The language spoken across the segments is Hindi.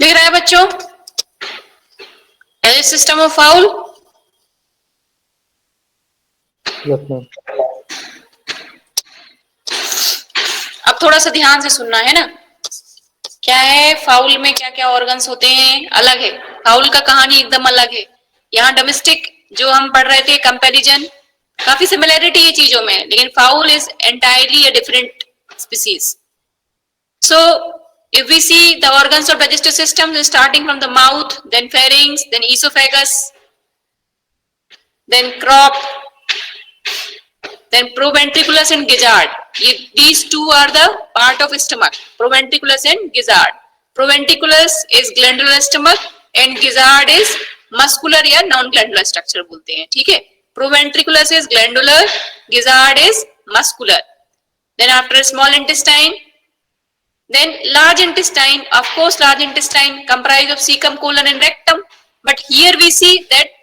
दिख रहा है बच्चों? System of foul. Yes ma'am. अब थोड़ा सा ध्यान से सुनना है ना। क्या है फाउल में, क्या क्या ऑर्गन्स होते हैं, अलग है। फाउल का कहानी एकदम अलग है। यहाँ डोमेस्टिक जो हम पढ़ रहे थे कंपैरिजन, काफी सिमिलैरिटी है चीजों में, लेकिन foul is entirely a different species. So if we see the organs of digestive system, starting from the mouth, then pharynx, then esophagus, then crop, then proventriculus and gizzard. These two are the part of stomach, proventriculus and gizzard. Proventriculus is glandular stomach and gizzard is muscular या non glandular structure बोलते हैं, ठीक है. Proventriculus is glandular, gizzard is muscular. Then after small intestine, then large intestine. Of course large intestine comprised of cecum, colon and rectum, but here we see that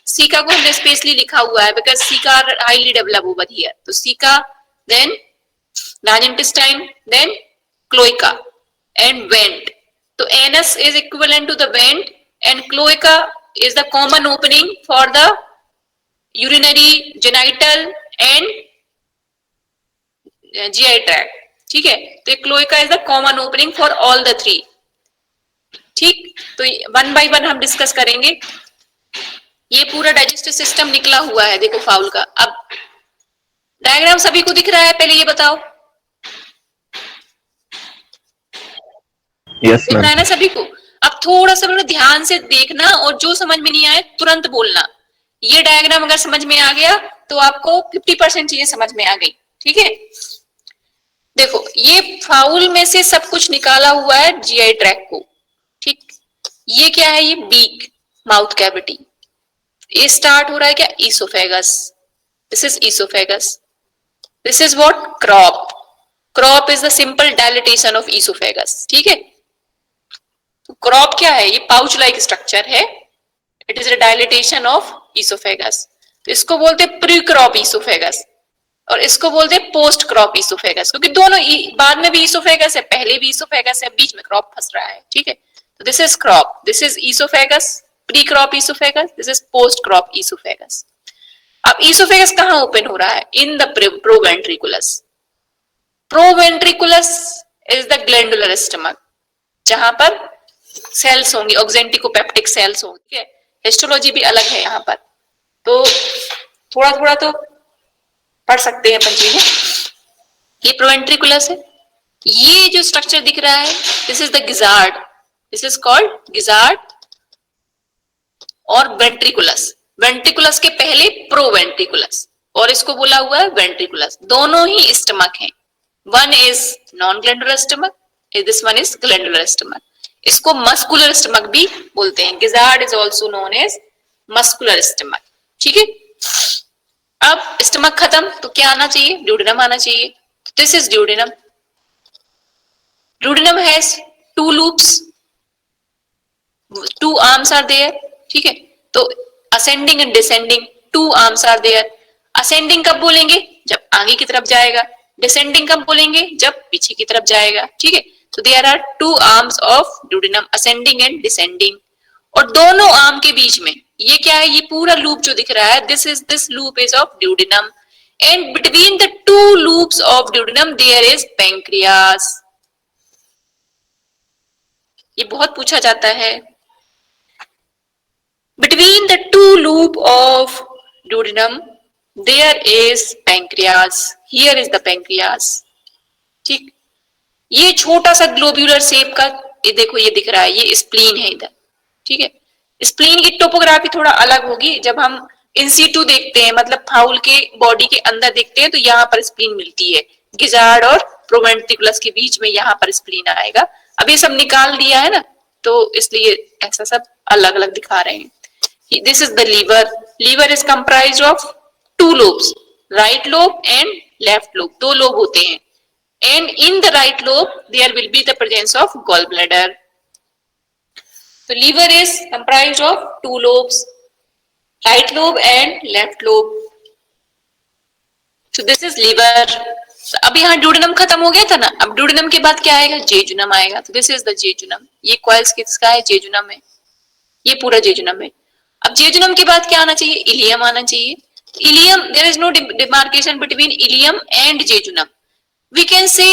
ceca को हमने स्पेशली लिखा हुआ है because ceca are highly developed over here. तो ceca, then large intestine, then cloaca and vent. तो anus is equivalent to the vent and cloaca is the common opening for the urinary, genital and GI tract. ठीक है, तो cloaca is the common opening for all the three. ठीक, तो वन बाय वन हम डिस्कस करेंगे. ये पूरा डाइजेस्टिव सिस्टम निकला हुआ है देखो फाउल का. अब डायग्राम सभी को दिख रहा है, पहले ये बताओ. यस दिख मैम। रहा है ना सभी को? अब थोड़ा सा ध्यान से देखना और जो समझ में नहीं आए तुरंत बोलना. ये डायग्राम अगर समझ में आ गया तो आपको 50% चीजें समझ में आ गई. ठीक है, देखो ये फाउल में से सब कुछ निकाला हुआ है जीआई ट्रैक को. ठीक, ये क्या है? ये बीक, माउथ कैविटी. ये स्टार्ट हो रहा है क्या? Oesophagus. This is oesophagus. This is what? Crop. Crop is the simple dilatation of oesophagus. ठीक है, तो क्रॉप क्या है? ये पाउच लाइक स्ट्रक्चर है. It is a dilatation of oesophagus. तो इसको बोलते हैं प्री क्रॉप ईसोफेगस और इसको बोलते हैं पोस्ट क्रॉप ईसोफेगस, क्योंकि दोनों बाद में भी ईसोफेगस है, पहले भी ईसोफेगस है, बीच में क्रॉप फंस रहा है. ठीक है, तो this is crop, this is oesophagus, pre crop oesophagus, this is post crop oesophagus. अब ईसोफेगस कहां ओपन हो रहा है? In the proventriculus. Proventriculus is the glandular stomach, जहां पर सेल्स होंगी, ऑक्जेंटिकोपेप्टिक सेल्स होंगी. ठीक है, हिस्टोलॉजी भी अलग है यहाँ पर, तो थोड़ा थोड़ा तो पढ़ सकते हैं अपन चीजें. ये प्रोवेंट्रिकुलस है. ये जो स्ट्रक्चर दिख रहा है, this is the gizzard. This is called gizzard और वेंट्रिकुलस. वेंट्रिकुलस के पहले प्रोवेंट्रिकुलस और इसको बोला हुआ है वेंट्रिकुलस. दोनों ही स्टमक हैं. One is non glandular stomach, this one is glandular stomach. इसको मस्कुलर स्टमक भी बोलते हैं. Gizzard is also known as muscular stomach. ठीक है, अब स्टमक खत्म तो क्या आना चाहिए? ड्यूडेनम आना चाहिए. This is duodenum. Duodenum has two loops, two arms are there. ठीक है, तो ascending and descending two arms are there. Ascending कब बोलेंगे? जब आगे की तरफ जाएगा. डिसेंडिंग कब बोलेंगे? जब पीछे की तरफ जाएगा. ठीक है, तो there are two arms of duodenum, ascending and descending. और दोनों आर्म के बीच में ये क्या है? ये पूरा लूप जो दिख रहा है, this loop is of duodenum and between the two loops of duodenum there is pancreas. ये बहुत पूछा जाता है. Between the two loop of duodenum there is pancreas. Here is the pancreas. ठीक, ये छोटा सा ग्लोब्यूलर शेप का, ये देखो ये दिख रहा है, ये स्प्लीन है इधर. ठीक है, स्प्लीन की टोपोग्राफी थोड़ा अलग होगी. जब हम इंसीटू देखते हैं, मतलब फाउल के बॉडी के अंदर देखते हैं, तो यहाँ पर स्प्लीन मिलती है. गिजार्ड और प्रोवेंट्रिकुलस के बीच में यहाँ पर स्प्लीन आएगा. अब ये सब निकाल दिया है ना, तो इसलिए ऐसा सब अलग अलग दिखा रहे हैं. This is the liver. Liver is comprised of two lobes, right lobe and left lobe. दो लोब होते हैं. And in the right lobe there will be the presence of gall bladder. So liver is comprised of two lobes, right lobe and left lobe. So this is liver. अब यहाँ ड्यूडेनम खत्म हो गया था ना, अब ड्यूडेनम के बाद क्या आएगा, जेजुनम आएगा। तो दिस इज द जेजुनम। ये कॉइल्स किसका है, जेजुनम है, ये पूरा जेजुनम है। अब जेजुनम के बाद क्या आना चाहिए, इलियम आना चाहिए। Ileum, there is no demarcation between ileum and jejunum. We can say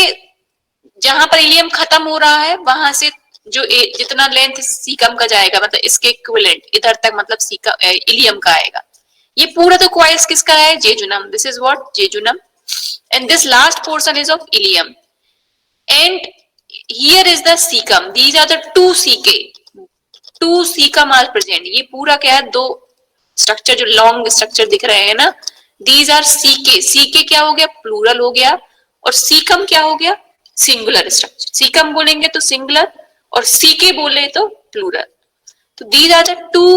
जहां पर इलियम खत्म हो रहा है वहां से जो जितना लेंथ सीकम का जाएगा, मतलब इसके इक्विवेलेंट इधर तक, मतलब सीकम इलियम का आएगा। ये पूरा तो कॉइल्स किसका है, jejunum. This is what, jejunum, and this last portion is of ilium, and here is the cecum. These are the two cecum are present. ये पूरा क्या है, दो स्ट्रक्चर जो लॉन्ग स्ट्रक्चर दिख रहे हैं ना, these are ck क्या हो गया, प्लूरल हो गया, और सीकम क्या हो गया, सिंगुलर स्ट्रक्चर। सीकम बोलेंगे तो सिंगुलर, और सीके बोले तो प्लूरल। तो these are the two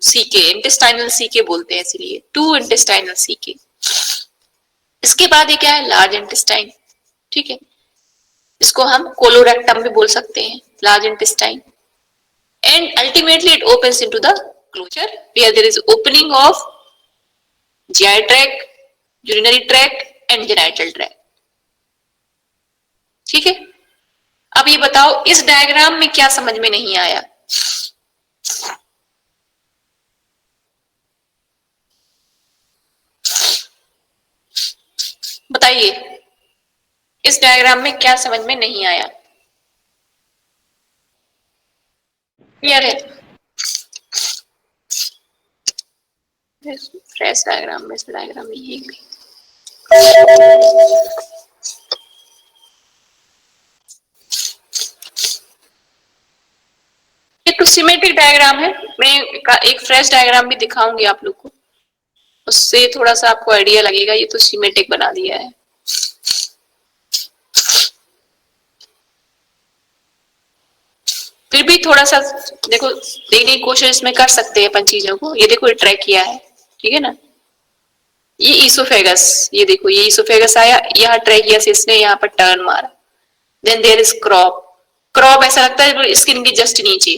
ck, intestinal CK बोलते हैं इसलिए, टू इंटेस्टाइनल सीके। इसके बाद ये क्या है, लार्ज इंटेस्टाइन, ठीक है, इसको हम कोलोरेक्टम भी बोल सकते हैं, large intestine. And ultimately it opens into the closure where there is opening of GI tract, urinary tract and genital tract, ठीक है। अब ये बताओ इस डायग्राम में क्या समझ में नहीं आया, बताइए, इस डायग्राम में क्या समझ में नहीं आया, क्लियर है। फ्रेश डायग्राम में, इस डायग्राम में ये भी ये तो सिमेट्रिक डायग्राम है। मैं एक फ्रेश डायग्राम भी दिखाऊंगी आप लोग को, उससे थोड़ा सा आपको आइडिया लगेगा। ये तो सिमेट्रिक बना दिया है। फिर भी थोड़ा सा देखो, देखने की कोशिश इसमें कर सकते हैं अपन चीजों को। ये देखो, ये ट्रैक किया है, ठीक है ना, ये ईसोफेगस, ये देखो ये ईसोफेगस आया, यहाँ ट्रैकिया से इसने यहाँ पर टर्न मारा। Then there is crop, crop ऐसा लगता है स्किन के जस्ट नीचे।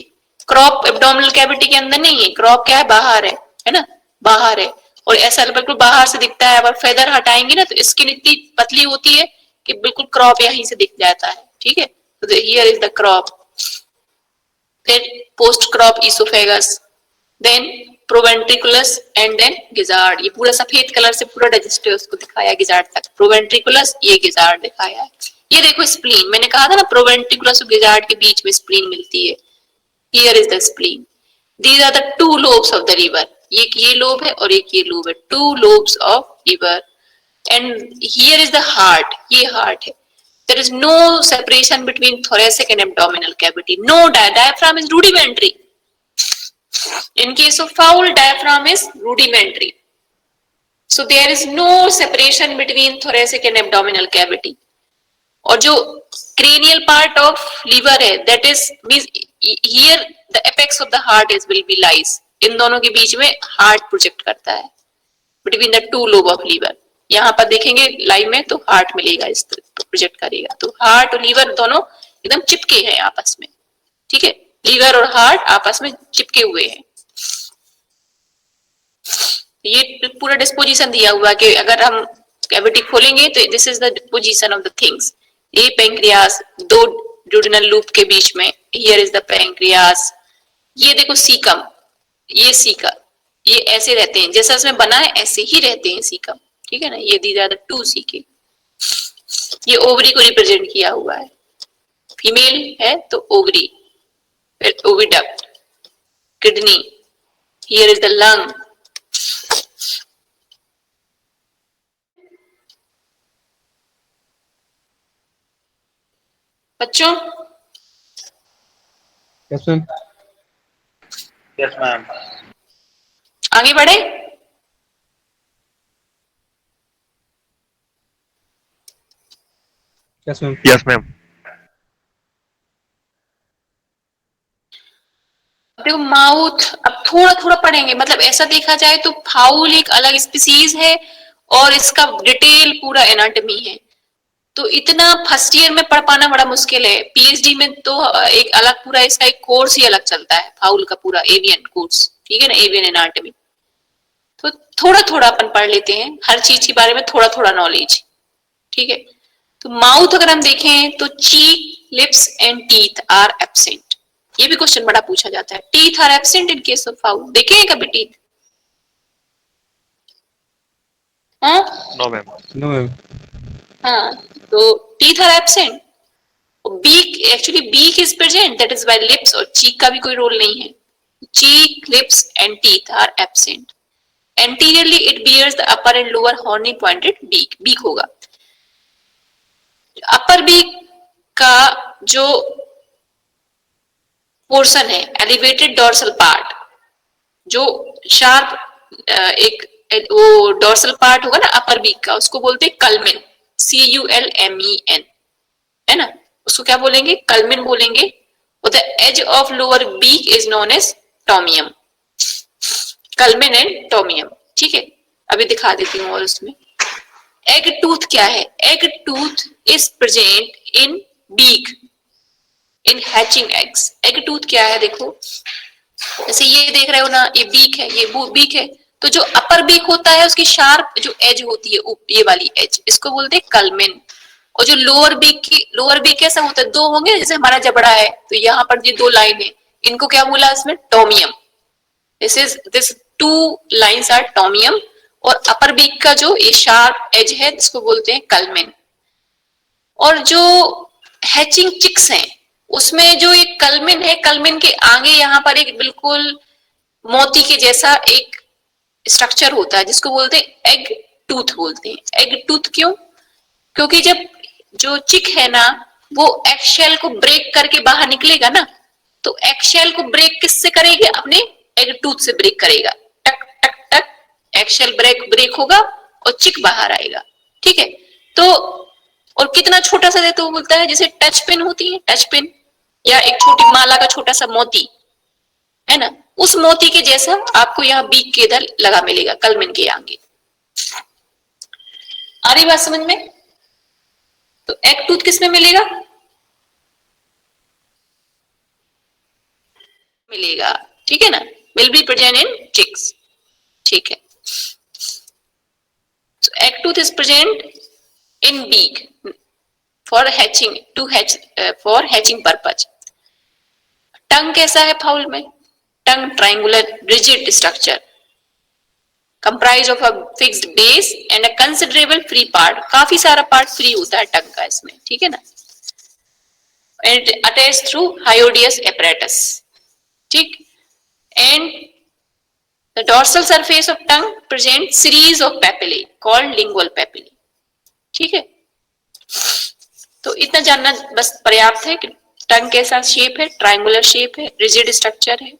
क्रॉप एब्डोमिनल कैविटी के अंदर नहीं है, क्रॉप क्या है, बाहर है ना, बाहर है, और ऐसा बिल्कुल बाहर से दिखता है। अगर फेदर हटाएंगे ना तो स्किन इतनी पतली होती है कि बिल्कुल क्रॉप यहीं से दिख जाता है, ठीक है। तो हियर इज द क्रॉप, फिर post crop oesophagus, then proventriculus and then gizzard. ये पूरा सफेद कलर से पूरा डाइजेस्टिव उसको दिखाया गिजार्ड तक, प्रोवेंट्रिकुलस, ये गिजार्ड दिखाया है। ये देखो स्प्लीन, मैंने कहा था ना प्रोवेंट्रिकुलस और गिजार्ड के बीच में स्प्लीन मिलती है। Here is the spleen, these are the two lobes of the liver. एक ये लोब है और एक ये लोब है, two lobes of liver. And here is the heart, ये हार्ट है। There is no separation between thoracic and abdominal cavity. No, diaphragm is rudimentary. In case of fowl, diaphragm is rudimentary. So there is no separation between thoracic and abdominal cavity. और जो cranial part of liver है, that is means here the apex of the heart is will be lies. इन दोनों के बीच में heart project करता है between the two lobe of liver. यहाँ पर देखेंगे लाइव में तो हार्ट मिलेगा, इस तो प्रोजेक्ट करेगा। तो हार्ट और लीवर दोनों एकदम चिपके हैं आपस में, ठीक है, लीवर और हार्ट आपस में चिपके हुए हैं। ये पूरा डिस्पोजिशन दिया हुआ है कि अगर हम कैविटी खोलेंगे तो this is the disposition of the things. ये पैंक्रियास, दो ड्यूडेनल लूप के बीच में, हियर इज द पैंक्रियास। ये देखो सीकम, ये सीका, ये ऐसे रहते हैं, जैसा इसमें बना है ऐसे ही रहते हैं सीकम, ठीक है ना। ये दी जा टू सीके, ये ओवरी को रिप्रेजेंट किया हुआ है, फीमेल है तो ओवरी, फिर oviduct, kidney, here is the lung. बच्चों, यस मैम, यस मैम, आगे बढ़े। Yes ma'am, yes ma'am. देखो माउथ अब थोड़ा थोड़ा पढ़ेंगे, मतलब ऐसा देखा जाए तो फाउल एक अलग स्पीसीज है और इसका डिटेल पूरा एनाटॉमी है। तो इतना फर्स्ट ईयर में पढ़ पाना बड़ा मुश्किल है। पीएचडी में तो एक अलग पूरा इसका एक कोर्स ही अलग चलता है, फाउल का पूरा एवियन कोर्स, ठीक है ना, एवियन एनाटॉमी। तो थोड़ा थोड़ा अपन पढ़ लेते हैं, हर चीज के बारे में थोड़ा थोड़ा नॉलेज, ठीक है। तो माउथ अगर हम देखें तो cheek, lips and teeth are absent. ये भी क्वेश्चन बड़ा पूछा जाता है, teeth are absent in case of fowl. देखे हैं कभी टीथ? हाँ No, ma'am. No ma'am. हाँ, तो teeth are absent. Beak, actually beak is present, that is why lips और चीक का भी कोई रोल नहीं है। Cheek, lips and teeth are absent. Anteriorly it bears the upper and lower horny pointed beak, beak होगा। अपर बीक का जो पोर्शन है, एलिवेटेड डोर्सल पार्ट, जो शार्प एक वो डोर्सल पार्ट होगा ना अपर बीक का, उसको बोलते हैं कल्मेन, CULMEN, है ना, उसको क्या बोलेंगे? कल्मेन बोलेंगे। और the edge of lower beak is known as tomium, culmen and tomium. ठीक है, अभी दिखा देती हूँ। और उसमें एग टूथ क्या है? Egg tooth is present in beak in hatching eggs. Egg tooth क्या है? देखो, जैसे ये देख रहे हो ना, ये बीक है, ये बीक है, तो जो अपर बीक होता है उसकी शार्प जो एज होती है, ये वाली एज, इसको बोलते हैं कल्मेन। और जो लोअर बीक की, लोअर बीक कैसा होता है? दो होंगे, जैसे हमारा जबड़ा है, तो यहाँ पर ये दो लाइन है, इनको क्या बोला इसमें? Tomium. This two lines are tomium. और अपर बीक का जो ये शार्प एज है, इसको बोलते हैं कल्मेन। और जो हैचिंग चिक्स हैं, उसमें जो एक कल्मेन है, कल्मेन के आगे यहाँ पर एक बिल्कुल मोती के जैसा एक स्ट्रक्चर होता है, जिसको बोलते हैं एग टूथ बोलते हैं। एग टूथ क्यों? क्योंकि जब जो चिक है ना, वो एग शेल को ब्रेक करके बाहर निकलेगा ना, तो एग शेल को ब्रेक किससे करेगी? अपने एग टूथ से ब्रेक करेगा। टक टक टक, एग शेल ब्रेक होगा और चिक बाहर आएगा। ठीक है, तो और कितना छोटा सा देते, वो बोलता है जैसे टच पेन होती है, टच पेन, या एक छोटी माला का छोटा सा मोती, है ना, उस मोती के जैसा आपको यहाँ बीक के इधर लगा मिलेगा, कल्मेन के आगे। आ रही बात समझ में? तो एग टूथ किसमें मिलेगा? मिलेगा, ठीक है ना, will be present in chicks. ठीक है, so egg tooth is present in beak for hatching, to hatch, for hatching purpose. टंग कैसा है फाउल में? Tongue triangular rigid structure, comprise of a fixed base and a considerable free part. काफी सारा पार्ट फ्री होता है टंग का इसमें, ठीक है ना, एंड अटैच थ्रू हायोडियस एपरेटस। ठीक, and the dorsal surface of tongue presents series of papillae called lingual papillae। ठीक है, तो इतना जानना बस पर्याप्त है कि टंग कैसा शेप है, ट्रायंगुलर शेप है, रिजिड स्ट्रक्चर है,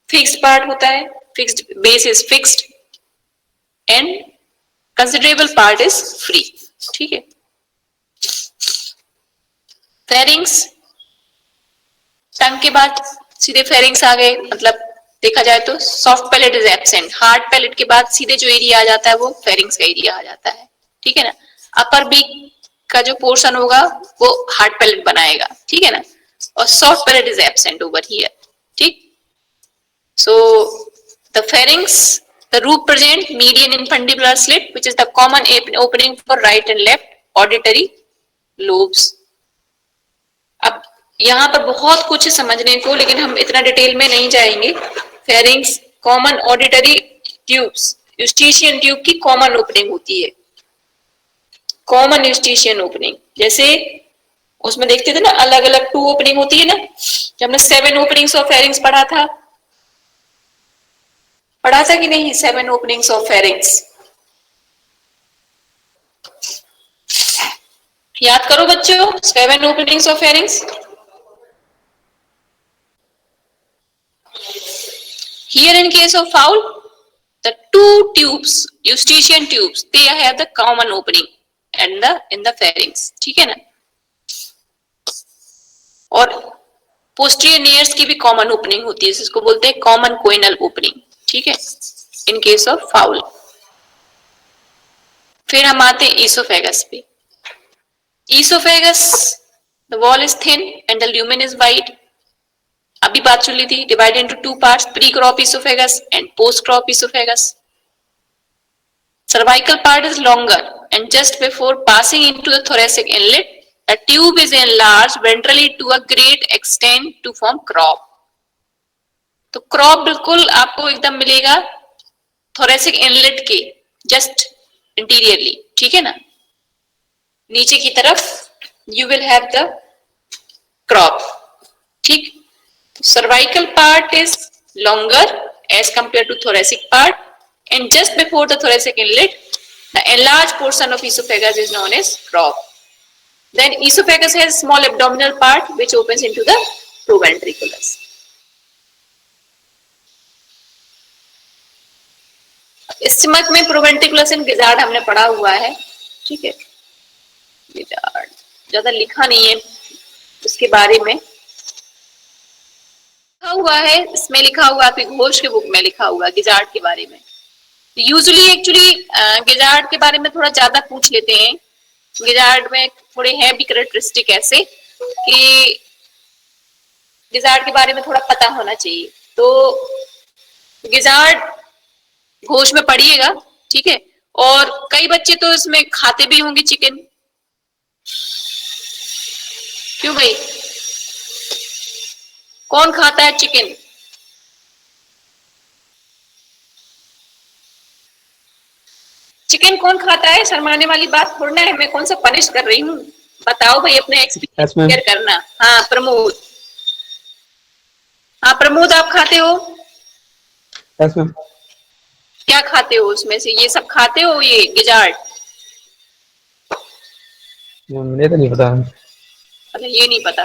फिक्स्ड पार्ट होता है, fixed base is fixed and considerable part is free. ठीक है, फेरिंग्स, टंग के बाद सीधे फेरिंग्स आ गए, मतलब देखा जाए तो soft palate is absent, hard palate के बाद सीधे जो एरिया आ जाता है वो फेरिंग्स का एरिया आ जाता है। ठीक है ना, अपर बीक का जो पोर्शन होगा वो हार्ड पैलेट बनाएगा, ठीक है ना, और soft palate is absent over here. ठीक, so the pharynx, the roof present median infundibular slit which is the common opening for right and left auditory lobes. अब यहाँ पर बहुत कुछ है समझने को, लेकिन हम इतना डिटेल में नहीं जाएंगे। Pharynx common auditory tubes, Eustachian tube की कॉमन ओपनिंग होती है, कॉमन यूस्टेशियन ओपनिंग। जैसे उसमें देखते थे ना, अलग अलग 2 ओपनिंग होती है ना, जब हमने 7 ओपनिंग्स ऑफ फेरिंग्स पढ़ा था कि नहीं? 7 ओपनिंग्स ऑफ फेरिंग्स याद करो बच्चों, 7 openings of pharynx. Here in case of fowl, the 2 tubes, eustachian tubes, they have the common opening and in the pharynx, ठीक है ना, और posterior nares की भी common opening होती है, जिसको बोलते हैं common choanal opening। ठीक है, in case of fowl। फिर हम आते हैं esophagus पे। Esophagus, the wall is thin and the lumen is wide। अभी बात चल रही थी, divided into 2 parts, pre crop oesophagus and post crop oesophagus. Cervical part is longer and just before passing into the thoracic inlet, the tube is enlarged ventrally to a great extent to form crop. तो क्रॉप बिल्कुल आपको एकदम मिलेगा थोरेसिक इनलेट के जस्ट इंटीरियरली, ठीक है ना, नीचे की तरफ you will have the crop, ठीक. Cervical part is longer as compare to thoracic part, and just before the thoracic inlet, the enlarged portion of esophagus is known as crop. Then esophagus has small abdominal part which opens into the proventriculus. Stomach में प्रोवेंट्रिकुलस एंड गिजार्ड हमने पढ़ा हुआ है, ठीक है. गिजार्ड ज्यादा लिखा नहीं है उसके बारे में, लिखा हुआ है, इसमें लिखा हुआ आपकी घोष के बुक में लिखा हुआ गिजार्ड के बारे में. यूजुअली एक्चुअली गिजार्ड के बारे में थोड़ा ज्यादा पूछ लेते हैं. गिजार्ड में थोड़े हैं भी कैरेक्टरिस्टिक ऐसे कि गिजार्ड के बारे में थोड़ा पता होना चाहिए. तो गिजार्ड घोष में पढ़िएगा, ठीक है. और कई बच्चे तो इसमें खाते भी होंगे चिकन. क्यों भाई, कौन खाता है चिकन? चिकन कौन खाता है? शर्माने वाली बात थोड़ा है, मैं कौन सा पनिश कर रही हूँ. बताओ भाई, अपने एक्सपीरियंस शेयर करना. हाँ प्रमोद, हाँ प्रमोद आप खाते हो? Yes ma'am. क्या खाते हो उसमें से? ये सब खाते हो ये गिजार्ड? मुझे तो नहीं पता. अच्छा ये नहीं पता.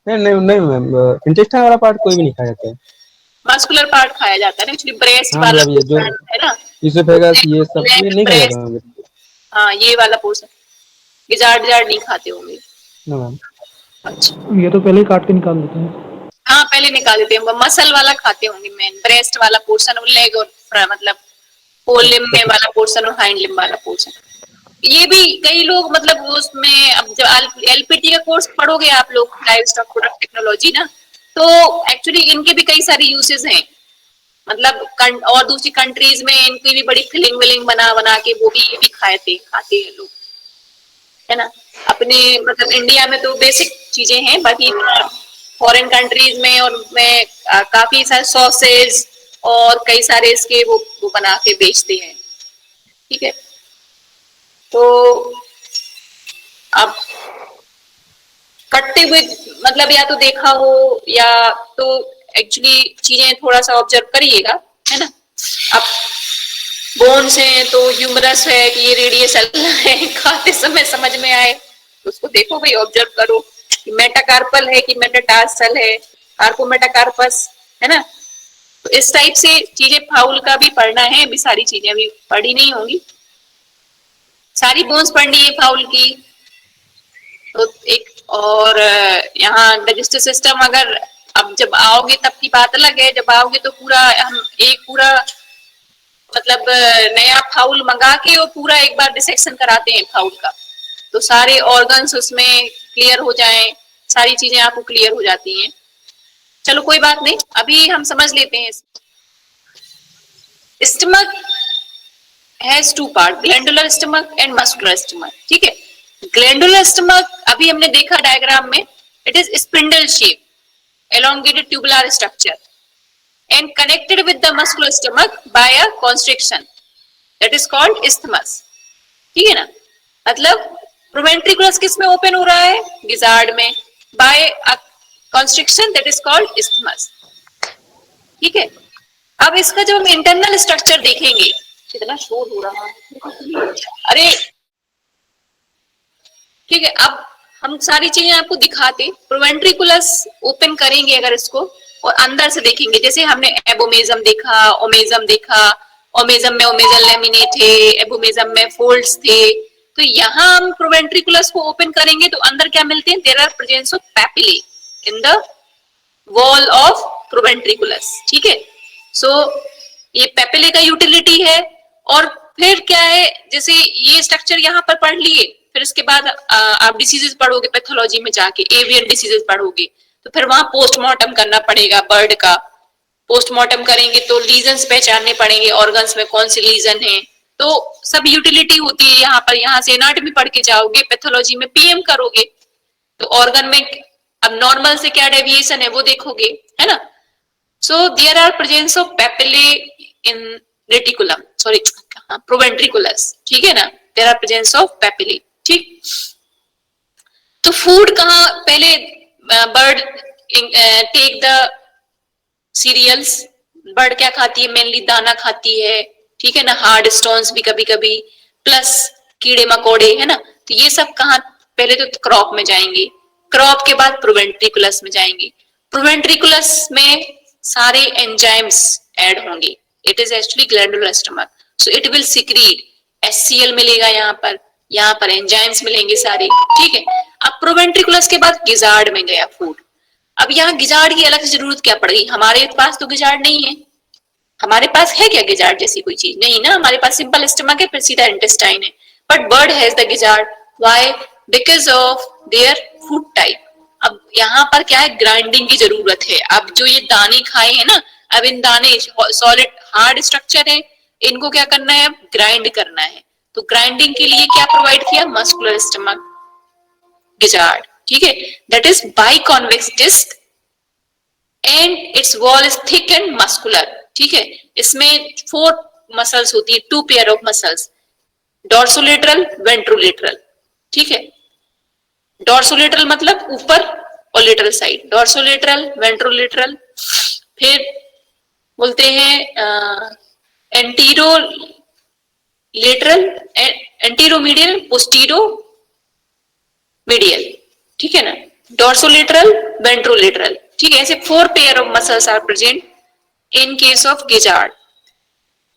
नहीं मैम, इंटेस्टाइन वाला पार्ट कोई भी नहीं खाया जाता है. मस्कुलर पार्ट खाया जाता है ना एक्चुअली, ब्रेस्ट हाँ, वाला ये जो है ना, इसोफेगस ये सब ये नहीं खाया जाता है. हाँ ये वाला पोर्शन गिजार्ड नहीं खाते होंगे. मैम अच्छा ये तो पहले ही काट के निकाल देते हैं. हाँ पहले निकाल देते हैं. मसल वाला खाते होंगे मेन, ब्रेस्ट वाला पोर्शन और लेग और मतलब फोर लिम्ब में वाला पोर्शन और हाइंड लिम्ब वाला पोर्शन. ये भी कई लोग मतलब उसमें, अब जब एलपीटी का कोर्स पढ़ोगे आप लोग, लाइव स्टॉक प्रोडक्ट टेक्नोलॉजी ना, तो एक्चुअली इनके भी कई सारे यूसेस हैं. मतलब और दूसरी कंट्रीज में इनकी भी बड़ी फिलिंग विलिंग बना के वो भी ये भी खाते हैं लोग, है ना. अपने मतलब इंडिया में तो बेसिक चीजें हैं, बाकी फॉरेन कंट्रीज में और में काफी सारे सॉसेज और कई सारे इसके वो बना के बेचते हैं, ठीक है. तो अब कटते हुए मतलब या तो देखा हो या तो एक्चुअली चीजें थोड़ा सा ऑब्जर्व करिएगा, है ना. अब बोन्स है तो ह्यूमरस है कि ये रेडियसल है, खाते समय समझ में आए तो उसको देखो भाई, ऑब्जर्व करो कि मेटाकार्पल है कि मेटाटार्सल है, कार्पोमेटाकार्पस है ना. तो इस टाइप से चीजें फाउल का भी पढ़ना है. अभी सारी चीजें अभी पढ़ी नहीं होंगी, सारी बोन्स पढ़नी है फाउल की. तो एक और यहाँ डाइजेस्टिव सिस्टम, अगर अब जब आओगे तब की बात अलग है, जब आओगे तो पूरा हम एक पूरा मतलब नया फाउल मंगा के वो पूरा एक बार डिसेक्शन कराते हैं फाउल का, तो सारे ऑर्गन्स उसमें क्लियर हो जाएं, सारी चीजें आपको क्लियर हो जाती हैं. चलो कोई बात नहीं, अभी हम समझ लेते हैं. Stomach has two part, glandular stomach and muscular stomach, ठीक है. ग्लैंडुलर स्टमक अभी हमने देखा डायग्राम में, it is spindle shape, elongated tubular structure and connected with the muscular stomach by a constriction that is called isthmus, ठीक है ना. मतलब प्रोवेंट्रिकुलस किस में ओपन हो रहा है? गिजार्ड में, by a constriction that is called isthmus, ठीक है. अब इसका जब हम इंटरनल स्ट्रक्चर देखेंगे, कितना शोर हो रहा है, अरे ठीक है. अब हम सारी चीजें आपको दिखाते, प्रोवेंट्रिकुलस ओपन करेंगे अगर इसको और अंदर से देखेंगे, जैसे हमने एबोमेजम देखा, ओमेजम देखा, ओमेजम में ओमेजल लेमिनेट थे, एबोमेजम में फोल्ड्स थे. तो यहाँ हम प्रोवेंट्रिकुलस को ओपन करेंगे तो अंदर क्या मिलते हैं? There are presence of papillae in the wall of proventriculus, ठीक है. सो ये पैपिले का यूटिलिटी है. और फिर क्या है, जैसे ये स्ट्रक्चर यहाँ पर पढ़ लिए, फिर इसके बाद आप डिसीजेस पढ़ोगे पैथोलॉजी में जाके, एवियन डिसीजेस पढ़ोगे, तो फिर वहां पोस्टमार्टम करना पड़ेगा बर्ड का. पोस्टमार्टम करेंगे तो लीजन्स पहचानने पड़ेंगे, ऑर्गन्स में कौन से लीजन है, तो सब यूटिलिटी होती है यहाँ पर, यहाँ से एनाटॉमी पढ़ के जाओगे, पैथोलॉजी में पीएम करोगे, तो ऑर्गन में अब नॉर्मल से क्या डेविएशन है वो देखोगे, है ना। So there are presence of papillae in reticulum, sorry proventriculus, ठीक है ना, there are presence of papillae, ठीक। तो फूड कहाँ, पहले bird take the cereals, bird क्या खाती है, मेनली दाना खाती है, ठीक है ना, हार्ड स्टोन्स भी कभी कभी, प्लस कीड़े मकोड़े, है ना। तो ये सब कहाँ, पहले तो क्रॉप में जाएंगे, क्रॉप के बाद प्रोवेंट्रिकुलस में जाएंगे, प्रोवेंट्रिकुलस में सारे एंजाइम्स ऐड होंगे, it is actually glandular stomach, so it will secrete HCl मिलेगा यहाँ पर एंजाइम्स मिलेंगे सारे, ठीक है। अब प्रोवेंट्रिकुलस के बाद गिजार्ड में गया फूड। अब यहाँ गिजार्ड की अलग से जरूरत क्या पड़ गई, हमारे पास तो गिजार्ड नहीं है, हमारे पास है क्या गिजार्ड जैसी कोई चीज, नहीं ना, हमारे पास सिंपल स्टमक है, फिर सीधा इंटेस्टाइन है, but bird has the gizzard, why, because of their food type. अब यहाँ पर क्या है, ग्राइंडिंग की जरूरत है। अब जो ये दाने खाए हैं ना, अब इन दाने सॉलिड हार्ड स्ट्रक्चर है, इनको क्या करना है, अब ग्राइंड करना है, तो ग्राइंडिंग के लिए क्या प्रोवाइड किया, मस्कुलर स्टमक गिजार्ड, ठीक है, that is biconvex disc and its wall is thick and muscular, ठीक है। इसमें 4 मसल्स होती है, 2 pair of muscles, dorsolateral, ventrolateral, ठीक है। डॉर्सोलेटरल मतलब ऊपर और लेटरल साइड, डॉर्सोलेटरल, वेंट्रोलेटरल, फिर बोलते हैं anterolateral, anteromedial, posteromedial, ठीक है ना, डॉर्सोलेटरल, वेंट्रोलेटरल, ठीक है। ऐसे 4 pair of muscles are present in case of gizzard,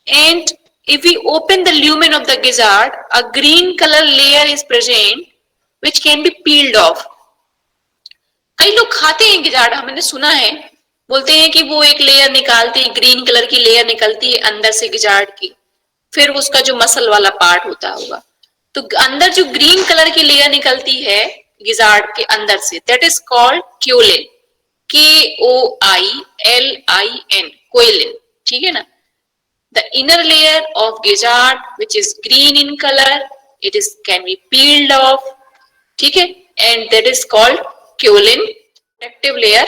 and if we open the lumen of the gizzard, a green color layer is present which can be peeled off. कई लोग खाते हैं गिजार्ड, हमने सुना है, बोलते हैं कि वो एक लेयर निकालते हैं, ग्रीन कलर की लेयर निकलती है अंदर से गिजार्ड की, फिर उसका जो मसल वाला पार्ट होता होगा, तो अंदर जो ग्रीन कलर की लेयर निकलती है गिजार्ड के अंदर से, दैट इज कॉल्ड क्योलिन, KOILIN, कोइलिन, ठीक है ना। The inner layer of gizzard which is green in color, it is can be peeled off, ठीक है, and that is called kyolin, protective layer,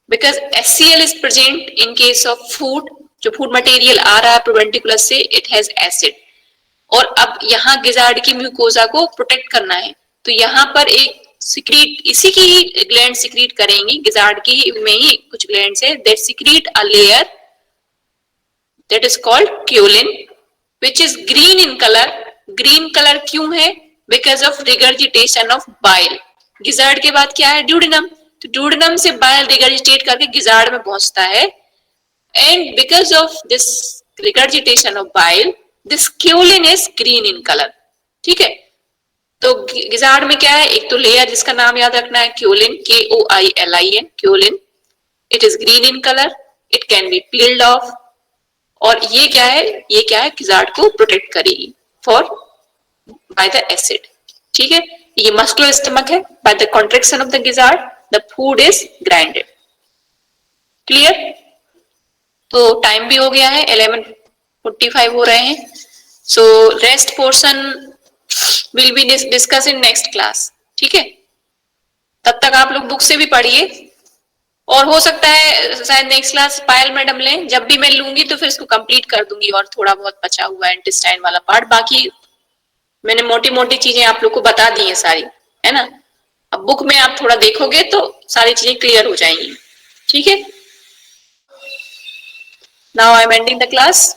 because HCl is present in case of food, जो फूड मटेरियल आ रहा है प्रोवेंट्रिकुलस से, it has acid, और अब यहाँ गिजार्ड की म्यूकोजा को प्रोटेक्ट करना है, तो यहाँ पर एक सिक्रीट, इसी की ही ग्लैंड सिक्रीट करेंगे, गिजार्ड की में ही कुछ ग्लैंड्स है that secrete a layer that is called koilin which is green in colour. Green colour क्यों है, because of regurgitation of bile. Gizzard के बाद क्या है, ड्यूडेनम, तो ड्यूडेनम से बाइल रिगर्जिटेट करके गिजार्ड में पहुंचता है, and because of this regurgitation of bile this koilin is green in colour, ठीक है। तो गिजार्ड में क्या है, एक तो लेयर जिसका नाम याद रखना है koilin, KOILIN, koilin, it is green in colour, it can be peeled off, और ये क्या है, ये क्या है, गिजार्ड को प्रोटेक्ट करेगी फॉर बाय द एसिड, ठीक है। ये मस्कुलर स्टमक है, by the contraction of the gizzard the food is grinded, clear. तो टाइम भी हो गया है, 11:45 हो रहे हैं, so rest portion will be discussed in next class, ठीक है। तब तक आप लोग बुक से भी पढ़िए, और हो सकता है शायद नेक्स्ट क्लास पायल मैडम लें, जब भी मैं लूंगी तो फिर इसको कंप्लीट कर दूंगी, और थोड़ा बहुत बचा हुआ है इंटेस्टाइन वाला पार्ट, बाकी मैंने मोटी मोटी चीजें आप लोग को बता दी है सारी, है ना। अब बुक में आप थोड़ा देखोगे तो सारी चीजें क्लियर हो जाएंगी, ठीक है। Now I am ending the class.